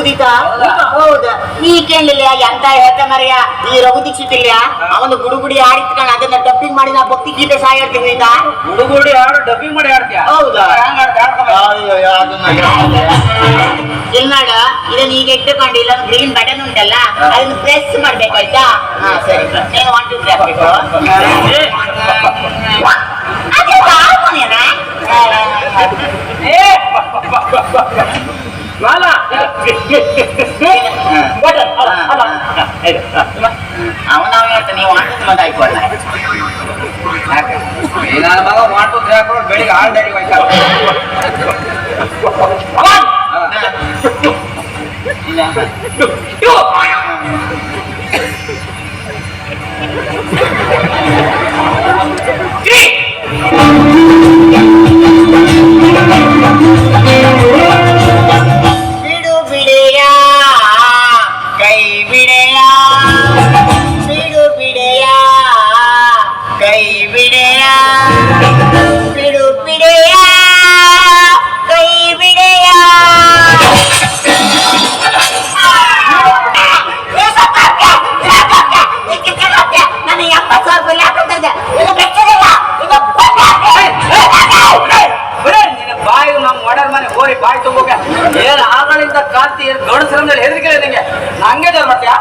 ಮುದೀತಾ ಹೌದು ನೀ ಕೇಳಲಿಲ್ಲ ಎಂತ ಹೇಳ್ತ ಮರಿಯ ಈ ರಘು ದೀಕ್ಷಿತ್ ಇಲ್ಲ ಅವನು ಗುಡುಗುಡಿ ಆಡಿತ್ಕೊಂಡು ಅದನ್ನ ಡಬ್ಬಿಂಗ್ ಮಾಡಿ ನಾ ಭಕ್ತಿ ಗೀತೆ ಸಾಯ ಹೇಳ್ತೀನಿ ಆಯ್ತಾ ಗುಡುಗುಡಿ ಆಡು ಡಬ್ಬಿಂಗ್ ಮಾಡಿ ಆಡ್ತೀಯ ಹೌದಾ ಇಲ್ಲ ನೋಡ ಇದನ್ನ ಈಗ ಇಟ್ಟುಕೊಂಡು ಇಲ್ಲ ಗ್ರೀನ್ ಬಟನ್ ಉಂಟಲ್ಲ ಅದನ್ನ ಪ್ರೆಸ್ ಮಾಡ್ಬೇಕಾಯ್ತಾ ಹಾ ಸರಿ ಏನು 1 2 3 ಹಾಕ್ಬೇಕು ಅವನ ಹೇಳ್ತಾನೆ ನೀವು ಆಟದ ಮದ ಆಯ್ಕೋಣ ನನ್ನ ಮಗ ಮಾಟು ಹಾಕೊಂಡು ಬೆಳಿಗ್ಗೆ ಆಲ್ರೆಡಿ ಬಿಡು ಬಿಡೆಯ ಕೈ ಬಿಡೆಯ ಬಿಡು ಬಿಡೆಯ ಕೈ ಬಿಡೆಯ ಬಿಡು ಬಿಡೆಯ ಕೈ ಬಿಡೆಯ ನನಗೆ 70,000 ರೂಪಾಯಿ ಹಾಕಿದ್ದೆ ಬಾಯಿ ನಮ್ಮ ಒಡರ್ ಮನೆ ಹೋರಿ ಬಾಯಿ ತುಂಬೋಕೆ ಏನ್ ಆಗಳಿಂದ ಕಾಂತಿ ಗಣಸರಂದ್ರೆ ಹೆದರಿಕೆ ನಿಂಗೆ ನಂಗೆ ಜೋರ್ ಮಾಡ್ತೀಯಾ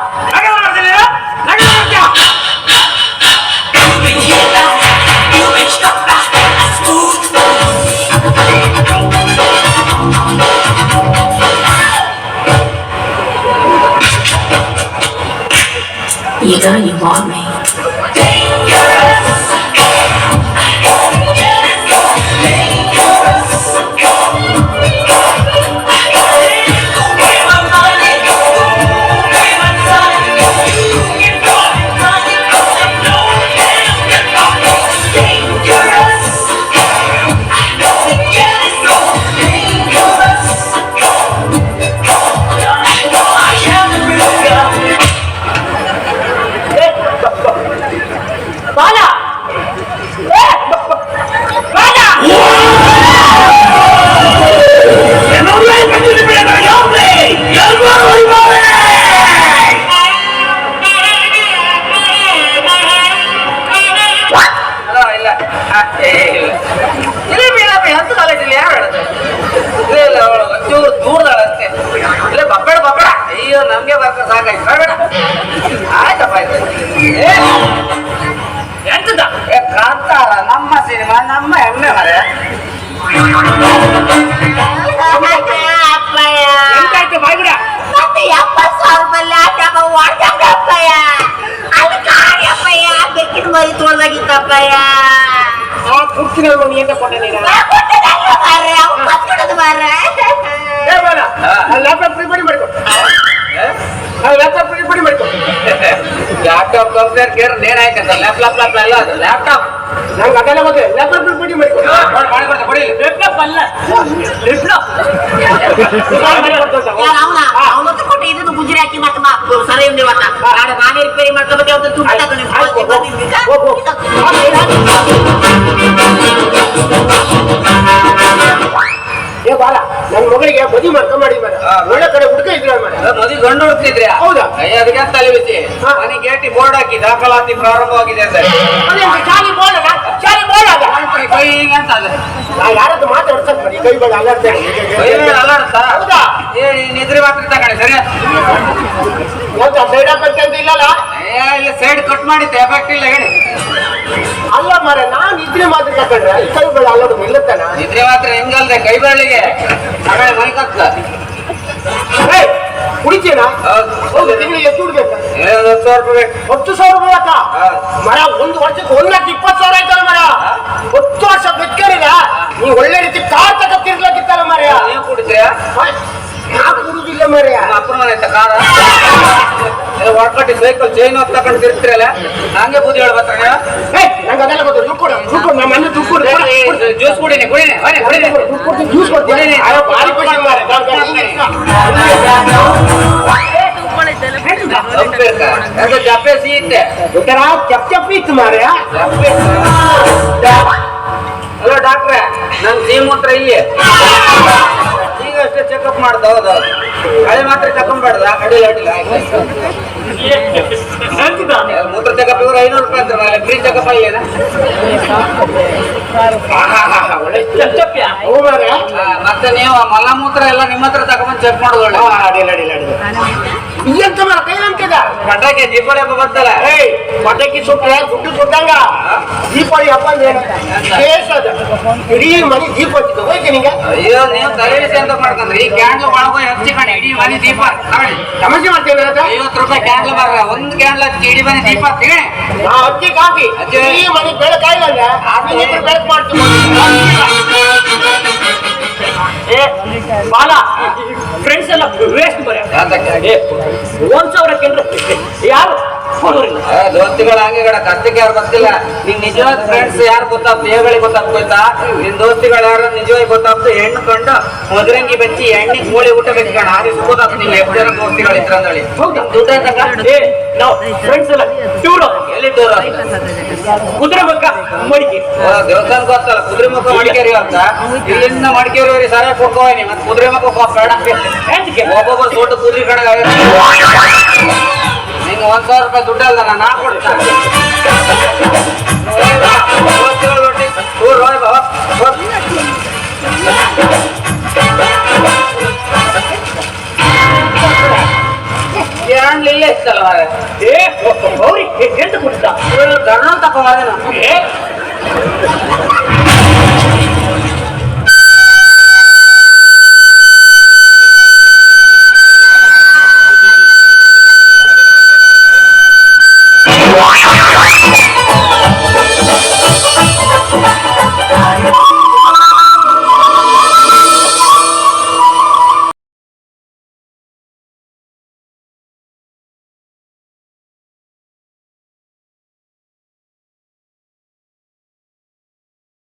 You know you want me. ಅಯ್ಯೋ ನಮ್ಗೆ ಬರ್ಕ ಸಾಕಾಯ್ತು ಬೇಡ ಆಯ್ತಪ್ಪ ಎಂತದ ಕಾಂತಾರ ನಮ್ಮ ಸಿನಿಮಾ ನಮ್ಮ ಹೆಮ್ಮೆ ಮರೆ ಎಂತಾಯ್ತು ಬಾಯ್ಬಿಡ 70,000 ರೂಪಾಯಿ ಲ್ಯಾಪ್ಟಾಪ್ ಹೊಡ್ಕೊಂಡಪ್ಪಯ್ಯ ಅದು ಕಾಡ್ಯಪ್ಪಯ್ಯ ಬೆಕ್ಕಿನ ಮರಿ ತೋಳ್ದಾಗಿತ್ತಪ್ಪಯ್ಯ ಪುರ್ತಿನ ಎಂತ ಕೊಟ್ಟೆ ನೀನು ಲ್ಯಾಪ್ಟಾಪ್ ಪ್ರಿಪೇರ್ ಮಾಡ್ಕೊ ಲ್ಯಾಪ್ಟಾಪ್ ಪ್ರಿಪೇರ್ ಮಾಡ್ಕೊ ಲ್ಯಾಪ್ಟಾಪ್ ಕಂಪ್ಲೇಂಟ್ ಕೇಳಿದ್ರೆ ನೇನಾಯ್ತಂತ ಲ್ಯಾಪ್ಟಾಪ್ ಅಲ್ಲ ಅದು ಲ್ಯಾಪ್ಟಾಪ್ ನಂಗೆ ಅದೆಲ್ಲ ಮತ್ತೆ ಲ್ಯಾಪ್ಟಾಪ್ ಪ್ರಿಪೇರ್ ಮಾಡ್ಕೊ ಮಾಡ್ಕೊಡ್ತೆ ಕೊಡಿ ಲ್ಯಾಪ್ಟಾಪ್ ಅಲ್ಲ ಅವನತ್ತು ಕೊಟ್ಟು ಇದನ್ನು ಗುಜರಿ ಹಾಕಿ ಮತ್ತೆ ಸರಿ ಇವತ್ತ ನಾನೇ ರಿಪೇರಿ ಮಾಡ್ಕೋಬೇಕು ಅಂತ ತುಂಬ ಏ ಬಾಲ ನನ್ನ ಮಗಳಿಗೆ ಮದುವೆ ಮಾಡ್ಕೊಂಡಿ ಮರ ಒಳ್ಳೆ ಕಡೆ ಹುಡುಕ ಇದ್ರ ಮದುವೆ ಗಂಡು ಹುಡುಕ್ತಿದ್ರಿ ಹೌದಾ ಅದಕ್ಕೆ ತಲೆ ಬಿಸಿ ನನಗೆ ಗೇಟಿ ಬೋರ್ಡ್ ಹಾಕಿ ದಾಖಲಾತಿ ಪ್ರಾರಂಭವಾಗಿದೆ ಅಂತ ಶಾಲಿ ಬೋರ್ಡ್ ಅಂತ ಅಲ್ಲ ನಾ ಯಾರದ್ದು ಮಾತಾಡ್ಸಕ್ ಬರೀ ಕೈ ಬಳಿ ಅಲ್ಲಾಡ್ತೇನೆ ಅಲ್ಲಾಡ್ತಾ ಹೌದಾ ಏ ನಿದ್ರೆ ಮಾತ್ರ ತಗೊಳ್ಳಿ ಸರಿ ಸೈಡ್ ಹಾಕಂತ ಇಲ್ಲಲ್ಲ ಇಲ್ಲ ಸೈಡ್ ಕಟ್ ಮಾಡಿದ್ದೆ ಎಫೆಕ್ಟ್ ಇಲ್ಲ ಹೇಳಿ ಅಲ್ಲ ಮರ ನಾನ್ ನಿದ್ರೆ ಮಾತ್ರ ತಕೊಂಡ್ರೆ ಕೈ ಬಳಿ ಅಲ್ಲಾಡು ನಿಲ್ಲತ್ತಾನ ನಿದ್ರೆ ಮಾತ್ರ ಹೆಂಗಲ್ದೆ ಕೈ ಬಳ್ಳಿಗೆ ತಗೊಳ್ಳಿ ಮೈಕತ್ತ ಕುಡಿತೀನ ಹೌದು ತಿಂಗಳಿಗೆ ಎಷ್ಟು ಹುಡ್ಬೇಕು 10,000 ರೂಪಾಯಿ 10,000 ರೂಪಾಯಿ ಅಕ್ಕ ಮರ ಒಂದು ವರ್ಷಕ್ಕೆ 1,20,000 ಆಯ್ತಲ್ಲ ಮರ 10 ವರ್ಷ ಬೆಕ್ಕರಿಲ್ಲ ನೀ ಒಳ್ಳೆ ರೀತಿ ಕಾರ್ ತಗತ್ತಿರ್ಲಕ್ಕಿತ್ತಲ್ಲ ಮರ ನೀವು ಕುಡಿತೀರಾ ನಾ ಕುಡುದಿಲ್ಲ ಮರ ಅಪ್ಪನ ಮನೆ ಐತ ಕಾರ ಒಳಕಟ್ಟಿ ಸೈಕಲ್ ಚೈನ್ ಹೊತ್ತು ತಗೊಂಡು ತಿರ್ತೀರಲ್ಲ ಹಂಗೆ ಬೂದಿ ಹೇಳ್ಬತ್ತ ನಂಗೆ ಅದೆಲ್ಲ ಗೊತ್ತು ದುಡ್ಡು ಕೊಡು ನಮ್ಮ ಮನೆ ದುಡ್ಡು ಕೊಡು ಜ್ಯೂಸ್ ಕುಡಿನಿ ಜ್ಯೂಸ್ ಕೊಡ್ತೀನಿ ಭಾರಿ ಖುಷಿ ಮಾರೆ ಜಪ್ಪೆ ಸಿಹಿತ್ತೆ ಒಂಥರ ಚಪ್ ಚಪ್ಪಿ ಇತ್ತು ಮಾರೆ ಹಲೋ ಡಾಕ್ಟ್ರೆ ನನ್ ಸಿಹಿ ಮೂತ್ರ ಇಲ್ಲಿ ಈಗ ಅಷ್ಟೇ ಚೆಕಪ್ ಮಾಡ್ದು ಹೌದು ಹಳೆ ಮಾತ್ರ ತಕೊಂಡ್ಬೇಡ್ದ ಅಡಿಲ್ಲ ಅಡಿಲ್ಲ ಮೂತ್ರ ಚೆಕಪ್ ಇವ್ರು 500 ರೂಪಾಯಿ ಅಂತ ಫ್ರೀ ಚೆಕಪ್ ಆಗಿಲ್ಲ ಮತ್ತೆ ನೀವು ಮಲಮೂತ್ರ ಎಲ್ಲ ನಿಮ್ಮ ಹತ್ರ ತಗೊಂಡ್ ಚೆಕ್ ಮಾಡೋದು ಒಳ್ಳೆ ಎಂತ ಮರ ಕೈ ನಂಬಿದ ಪಟಾಕಿ ದೀಪಾವಳಿ ಹಬ್ಬ ಬಂತಲ್ಲ ಪಟಾಕಿ ಸುಟ್ರೆ ದುಡ್ಡು ಸುಟ್ಟಂಗ ದೀಪಾವಳಿ ಹಬ್ಬ ವಿಶೇಷ ಅದ ಇಡೀ ಮನೆ ದೀಪ ಹಚ್ಚಿದ ಹೋಯ್ತು ನಿಂಗೆ ಅಯ್ಯೋ ನೀವು ತಲೆಬಿಸಿ ಅಂತ ಮಾಡ್ಕೊಂಡ್ರಿ ಈ ಕ್ಯಾಂಡ್ಲ್ ಒಳಗೆ ಹಚ್ಚಿ ಕಣೆ ಇಡೀ ಮನೆ ದೀಪ ನೋಡಿ ಸಮಸ್ಯೆ ಮಾಡ್ತೇವೆ 50 ರೂಪಾಯಿ ಕ್ಯಾಂಡ್ಲ್ ಬರ್ರ ಒಂದು ಕ್ಯಾಂಡ್ಲ್ ಹಚ್ಚಿ ಇಡೀ ಮನೆ ದೀಪ ಹಚ್ಚಿಗೆ ಹಚ್ಚಿ ಕಾಫಿ ಇಡೀ ಮನೆ ಬೆಳಕಾಯಿಲ್ಲ ಇಬ್ರು ಬೆಳಕು ಮಾಡ್ತೀವಿ ಬಾಲ ಫ್ರೆಂಡ್ಸ್ ಎಲ್ಲ ವೇಸ್ಟ್ ಬರ ಯಾತಕ್ಕೆ 1,000 ಕೇಂದ್ರ ಯಾರು ದೋಸ್ತಿಗಳ ಹಂಗೆಗಡ ಕಷ್ಟಕ್ಕೆ ಯಾರು ಗೊತ್ತಿಲ್ಲ ನಿನ್ ನಿಜವಾದ ಫ್ರೆಂಡ್ಸ್ ಯಾರು ಗೊತ್ತಾಗ್ತು ಹೇಗಳಿಗೆ ಗೊತ್ತಾಗ್ತೋಯ್ತಾ ನಿನ್ ದೋಸ್ತಿಗಳು ಯಾರು ನಿಜವಾಗಿ ಗೊತ್ತಾಗ್ತು ಹೆಣ್ಣು ಕಂಡು ಮದುರಂಗಿ ಬೆಚ್ಚಿ ಎಣ್ಣಿಗೆ ಮೂಳೆ ಊಟ ಬೆಚ್ಕೊಂಡು ಆ ದಿವಸ ಗೊತ್ತಾಗ್ತು ನೀವು ಎಷ್ಟು ಜನ ದೋಸ್ತಿಗಳು ಇದ್ರ ಅಂದಳಿ ದುಡ್ಡು ನಾವು ಫ್ರೆಂಡ್ಸ್ ಎಲ್ಲ ಟೂರ್ ಎಲ್ಲಿ ದೂರ ಕುದುರೆ ಮಕ್ಕ ಮಡಿಕೆ ದೇವಸ್ಥಾನ ಗೊತ್ತಲ್ಲ ಕುದುರೆ ಮುಖ ಮಡಿಕೇರಿ ಅಂತ ಇಲ್ಲಿಂದ ಮಡಿಕೇರಿ ಸರಿಯಾಗಿ ಕೊಡ್ಕೋನಿ ಮತ್ತೆ ಕುದುರೆ ಮುಖ ಬೇಡ ಒಬ್ಬೊಬ್ಬರು ದೊಡ್ಡ ಕುದುರೆ ಕಡೆ ನಿಂಗೆ 1,000 ರೂಪಾಯಿ ದುಡ್ಡು ಅಲ್ಲ ನಾ ಕೊಡ್ತೇನೆ ಇಲ್ಲೇ ಇತ್ತಲ್ಲ ಅವ್ರಿಗೆ ಎಂತ ಕೊಡ್ತಾ ಗಣ ತಕೊಂಬಾರೆ